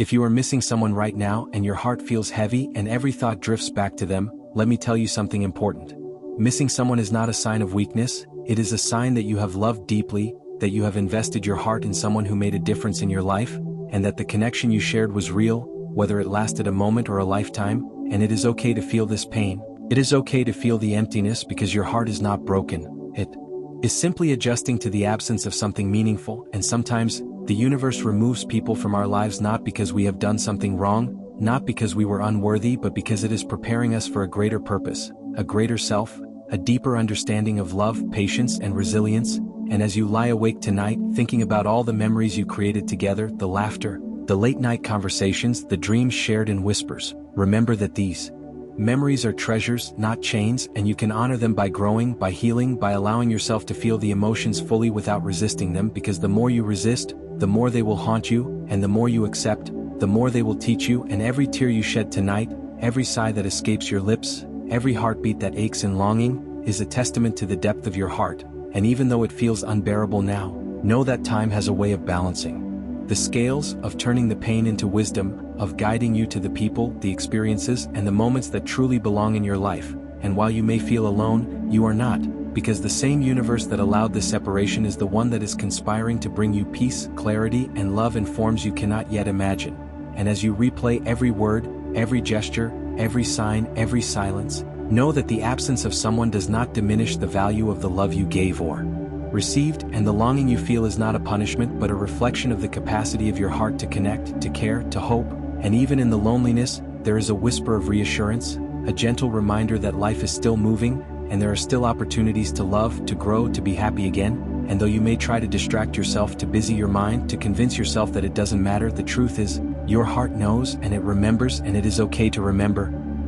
If you are missing someone right now and your heart feels heavy and every thought drifts back to them, let me tell you something important. Missing someone is not a sign of weakness, it is a sign that you have loved deeply, that you have invested your heart in someone who made a difference in your life, and that the connection you shared was real, whether it lasted a moment or a lifetime. And it is okay to feel this pain. It is okay to feel the emptiness because your heart is not broken. It is simply adjusting to the absence of something meaningful, and sometimes, the universe removes people from our lives not because we have done something wrong, not because we were unworthy, but because it is preparing us for a greater purpose, a greater self, a deeper understanding of love, patience, and resilience. And as you lie awake tonight, thinking about all the memories you created together, the laughter, the late-night conversations, the dreams shared in whispers, remember that these memories are treasures, not chains, and you can honor them by growing, by healing, by allowing yourself to feel the emotions fully without resisting them, because the more you resist, the more they will haunt you, and the more you accept, the more they will teach you. And every tear you shed tonight, every sigh that escapes your lips, every heartbeat that aches in longing, is a testament to the depth of your heart. And even though it feels unbearable now, know that time has a way of balancing the scales, of turning the pain into wisdom, of guiding you to the people, the experiences, and the moments that truly belong in your life. And while you may feel alone, you are not, because the same universe that allowed this separation is the one that is conspiring to bring you peace, clarity, and love in forms you cannot yet imagine. And as you replay every word, every gesture, every sign, every silence, know that the absence of someone does not diminish the value of the love you gave or received, and the longing you feel is not a punishment but a reflection of the capacity of your heart to connect, to care, to hope. And even in the loneliness, there is a whisper of reassurance, a gentle reminder that life is still moving, and there are still opportunities to love, to grow, to be happy again. And though you may try to distract yourself, to busy your mind, to convince yourself that it doesn't matter, the truth is, your heart knows and it remembers, and it is okay to remember.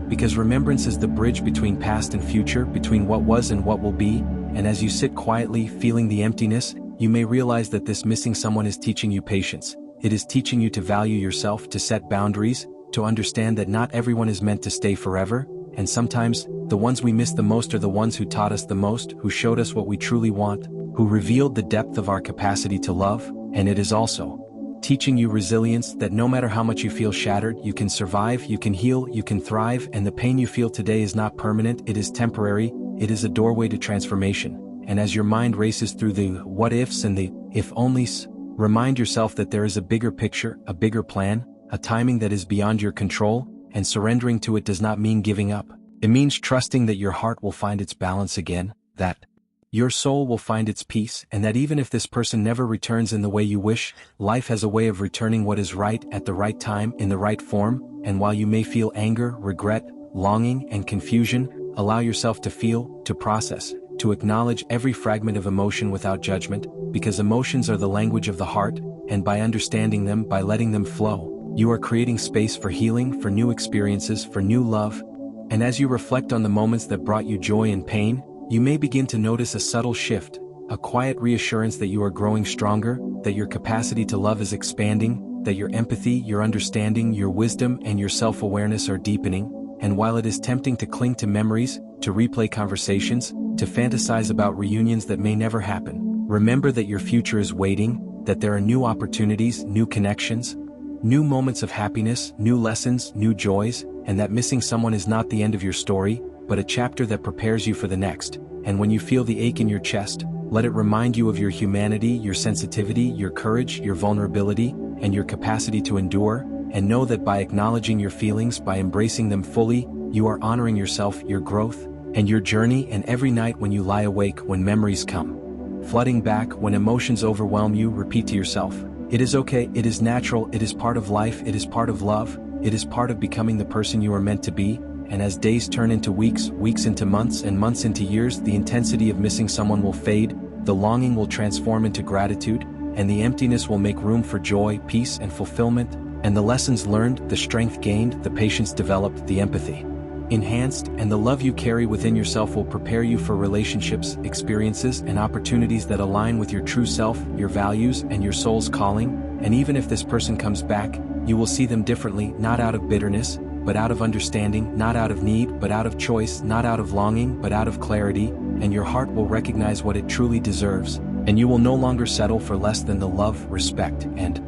Because remembrance is the bridge between past and future, between what was and what will be. And as you sit quietly, feeling the emptiness, you may realize that this missing someone is teaching you patience. It is teaching you to value yourself, to set boundaries, to understand that not everyone is meant to stay forever, and sometimes, the ones we miss the most are the ones who taught us the most, who showed us what we truly want, who revealed the depth of our capacity to love. And it is also teaching you resilience, that no matter how much you feel shattered, you can survive, you can heal, you can thrive, and the pain you feel today is not permanent, it is temporary. It is a doorway to transformation. And as your mind races through the what-ifs and the if-onlys, remind yourself that there is a bigger picture, a bigger plan, a timing that is beyond your control, and surrendering to it does not mean giving up. It means trusting that your heart will find its balance again, that your soul will find its peace, and that even if this person never returns in the way you wish, life has a way of returning what is right at the right time, in the right form. And while you may feel anger, regret, longing, and confusion, allow yourself to feel, to process, to acknowledge every fragment of emotion without judgment, because emotions are the language of the heart, and by understanding them, by letting them flow, you are creating space for healing, for new experiences, for new love. And as you reflect on the moments that brought you joy and pain, you may begin to notice a subtle shift, a quiet reassurance that you are growing stronger, that your capacity to love is expanding, that your empathy, your understanding, your wisdom, and your self-awareness are deepening. And while it is tempting to cling to memories, to replay conversations, to fantasize about reunions that may never happen, remember that your future is waiting, that there are new opportunities, new connections, new moments of happiness, new lessons, new joys, and that missing someone is not the end of your story, but a chapter that prepares you for the next. And when you feel the ache in your chest, let it remind you of your humanity, your sensitivity, your courage, your vulnerability, and your capacity to endure. And know that by acknowledging your feelings, by embracing them fully, you are honoring yourself, your growth, and your journey. And every night when you lie awake, when memories come flooding back, when emotions overwhelm you, repeat to yourself, it is okay, it is natural, it is part of life, it is part of love, it is part of becoming the person you are meant to be. And as days turn into weeks, weeks into months, and months into years, the intensity of missing someone will fade, the longing will transform into gratitude, and the emptiness will make room for joy, peace, and fulfillment. And the lessons learned, the strength gained, the patience developed, the empathy enhanced, and the love you carry within yourself will prepare you for relationships, experiences, and opportunities that align with your true self, your values, and your soul's calling. And even if this person comes back, you will see them differently, not out of bitterness, but out of understanding, not out of need, but out of choice, not out of longing, but out of clarity. And your heart will recognize what it truly deserves, and you will no longer settle for less than the love, respect, and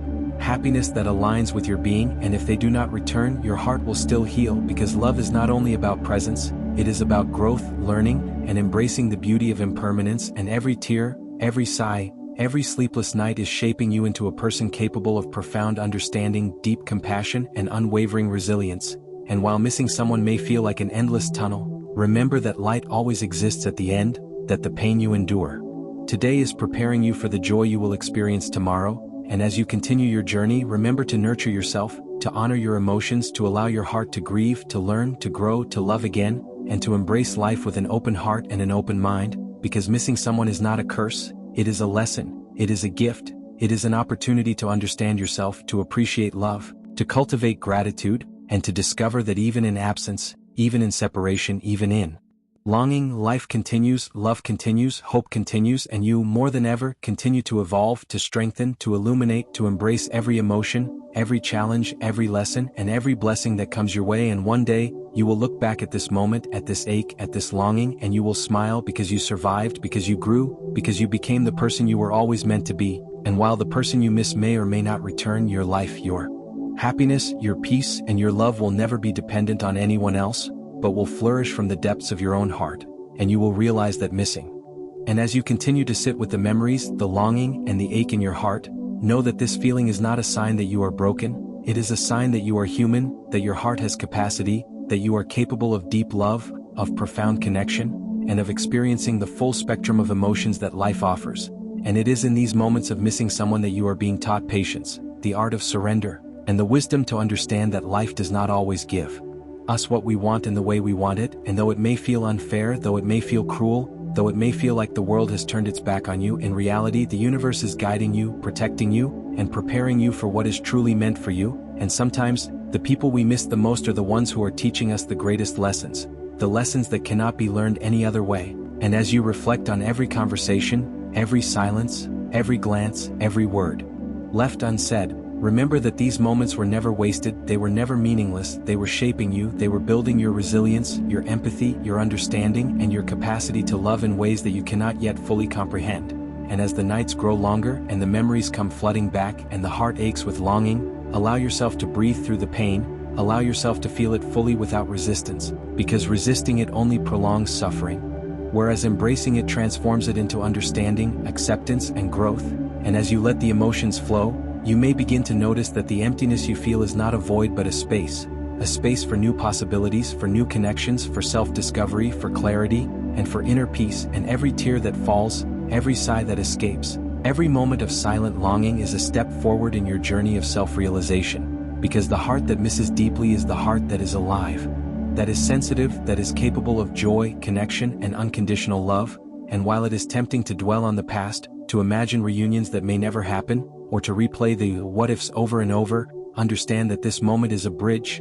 happiness that aligns with your being, and if they do not return, your heart will still heal, because love is not only about presence, it is about growth, learning, and embracing the beauty of impermanence, and every tear, every sigh, every sleepless night is shaping you into a person capable of profound understanding, deep compassion, and unwavering resilience. And while missing someone may feel like an endless tunnel, remember that light always exists at the end, that the pain you endure today is preparing you for the joy you will experience tomorrow, and as you continue your journey, remember to nurture yourself, to honor your emotions, to allow your heart to grieve, to learn, to grow, to love again, and to embrace life with an open heart and an open mind, because missing someone is not a curse, it is a lesson, it is a gift, it is an opportunity to understand yourself, to appreciate love, to cultivate gratitude, and to discover that even in absence, even in separation, even in longing, life continues, love continues, hope continues, and you, more than ever, continue to evolve, to strengthen, to illuminate, to embrace every emotion, every challenge, every lesson, and every blessing that comes your way. And one day, you will look back at this moment, at this ache, at this longing, and you will smile because you survived, because you grew, because you became the person you were always meant to be. And while the person you miss may or may not return, your life, your happiness, your peace, and your love will never be dependent on anyone else, but will flourish from the depths of your own heart, and you will realize that missing. And as you continue to sit with the memories, the longing, and the ache in your heart, know that this feeling is not a sign that you are broken, it is a sign that you are human, that your heart has capacity, that you are capable of deep love, of profound connection, and of experiencing the full spectrum of emotions that life offers. And it is in these moments of missing someone that you are being taught patience, the art of surrender, and the wisdom to understand that life does not always give us what we want in the way we want it, and though it may feel unfair, though it may feel cruel, though it may feel like the world has turned its back on you, in reality the universe is guiding you, protecting you, and preparing you for what is truly meant for you. And sometimes, the people we miss the most are the ones who are teaching us the greatest lessons, the lessons that cannot be learned any other way. And as you reflect on every conversation, every silence, every glance, every word left unsaid, remember that these moments were never wasted, they were never meaningless, they were shaping you, they were building your resilience, your empathy, your understanding, and your capacity to love in ways that you cannot yet fully comprehend. And as the nights grow longer, and the memories come flooding back, and the heart aches with longing, allow yourself to breathe through the pain, allow yourself to feel it fully without resistance, because resisting it only prolongs suffering, whereas embracing it transforms it into understanding, acceptance, and growth. And as you let the emotions flow, you may begin to notice that the emptiness you feel is not a void but a space for new possibilities, for new connections, for self-discovery, for clarity, and for inner peace. And every tear that falls, every sigh that escapes, every moment of silent longing is a step forward in your journey of self-realization, because the heart that misses deeply is the heart that is alive, that is sensitive, that is capable of joy, connection, and unconditional love. And while it is tempting to dwell on the past, to imagine reunions that may never happen, or to replay the what-ifs over and over, understand that this moment is a bridge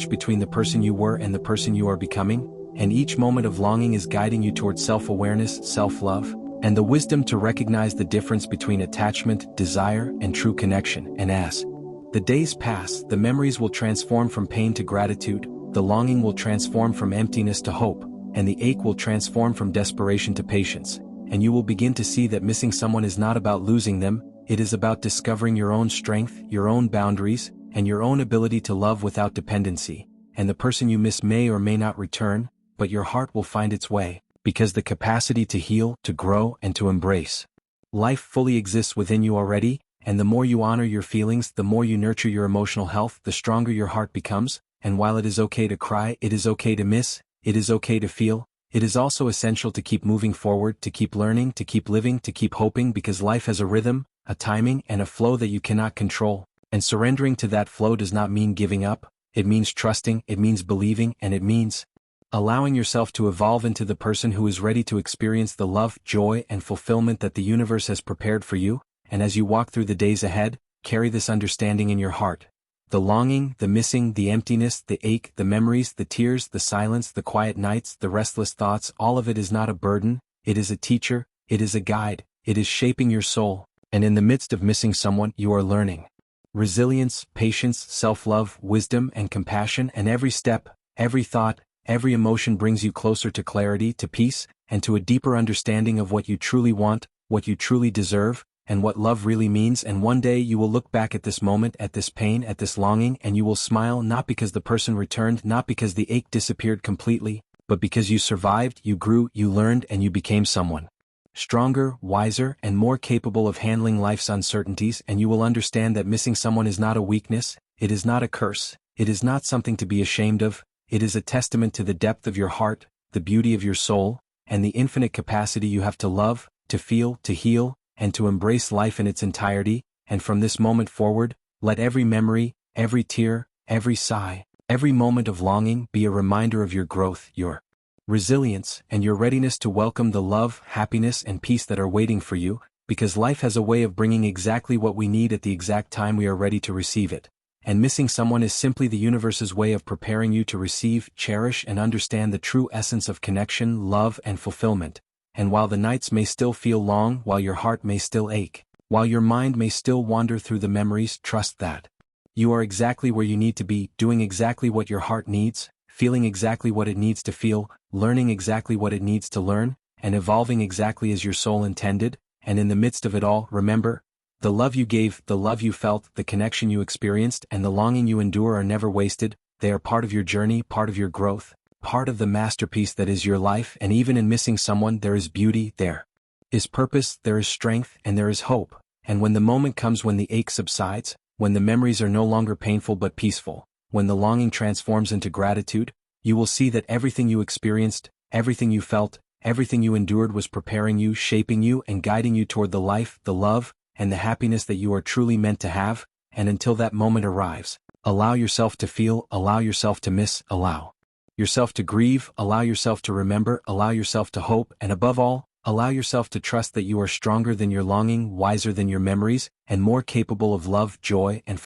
between the person you were and the person you are becoming, and each moment of longing is guiding you towards self-awareness, self-love, and the wisdom to recognize the difference between attachment, desire, and true connection. And as the days pass, the memories will transform from pain to gratitude, the longing will transform from emptiness to hope, and the ache will transform from desperation to patience, and you will begin to see that missing someone is not about losing them, it is about discovering your own strength, your own boundaries, and your own ability to love without dependency. And the person you miss may or may not return, but your heart will find its way, because the capacity to heal, to grow, and to embrace life fully exists within you already. And the more you honor your feelings, the more you nurture your emotional health, the stronger your heart becomes. And while it is okay to cry, it is okay to miss, it is okay to feel, it is also essential to keep moving forward, to keep learning, to keep living, to keep hoping, because life has a rhythm, a timing, and a flow that you cannot control. And surrendering to that flow does not mean giving up, it means trusting, it means believing, and it means allowing yourself to evolve into the person who is ready to experience the love, joy, and fulfillment that the universe has prepared for you. And as you walk through the days ahead, carry this understanding in your heart. The longing, the missing, the emptiness, the ache, the memories, the tears, the silence, the quiet nights, the restless thoughts, all of it is not a burden, it is a teacher, it is a guide, it is shaping your soul. And in the midst of missing someone, you are learning resilience, patience, self-love, wisdom, and compassion, and every step, every thought, every emotion brings you closer to clarity, to peace, and to a deeper understanding of what you truly want, what you truly deserve. and what love really means, and one day you will look back at this moment, at this pain, at this longing, and you will smile, not because the person returned, not because the ache disappeared completely, but because you survived, you grew, you learned, and you became someone stronger, wiser, and more capable of handling life's uncertainties. And you will understand that missing someone is not a weakness, it is not a curse, it is not something to be ashamed of, it is a testament to the depth of your heart, the beauty of your soul, and the infinite capacity you have to love, to feel, to heal, and to embrace life in its entirety. And from this moment forward, let every memory, every tear, every sigh, every moment of longing be a reminder of your growth, your resilience, and your readiness to welcome the love, happiness, and peace that are waiting for you, because life has a way of bringing exactly what we need at the exact time we are ready to receive it. And missing someone is simply the universe's way of preparing you to receive, cherish, and understand the true essence of connection, love, and fulfillment. And while the nights may still feel long, while your heart may still ache, while your mind may still wander through the memories, trust that you are exactly where you need to be, doing exactly what your heart needs, feeling exactly what it needs to feel, learning exactly what it needs to learn, and evolving exactly as your soul intended. And in the midst of it all, remember, the love you gave, the love you felt, the connection you experienced, and the longing you endure are never wasted. They are part of your journey, part of your growth, part of the masterpiece that is your life. And even in missing someone, there is beauty, there is purpose, there is strength, and there is hope. And when the moment comes, when the ache subsides, when the memories are no longer painful but peaceful, when the longing transforms into gratitude, you will see that everything you experienced, everything you felt, everything you endured was preparing you, shaping you, and guiding you toward the life, the love, and the happiness that you are truly meant to have. And until that moment arrives, allow yourself to feel, allow yourself to miss, allow yourself to grieve, allow yourself to remember, allow yourself to hope, and above all, allow yourself to trust that you are stronger than your longing, wiser than your memories, and more capable of love, joy, and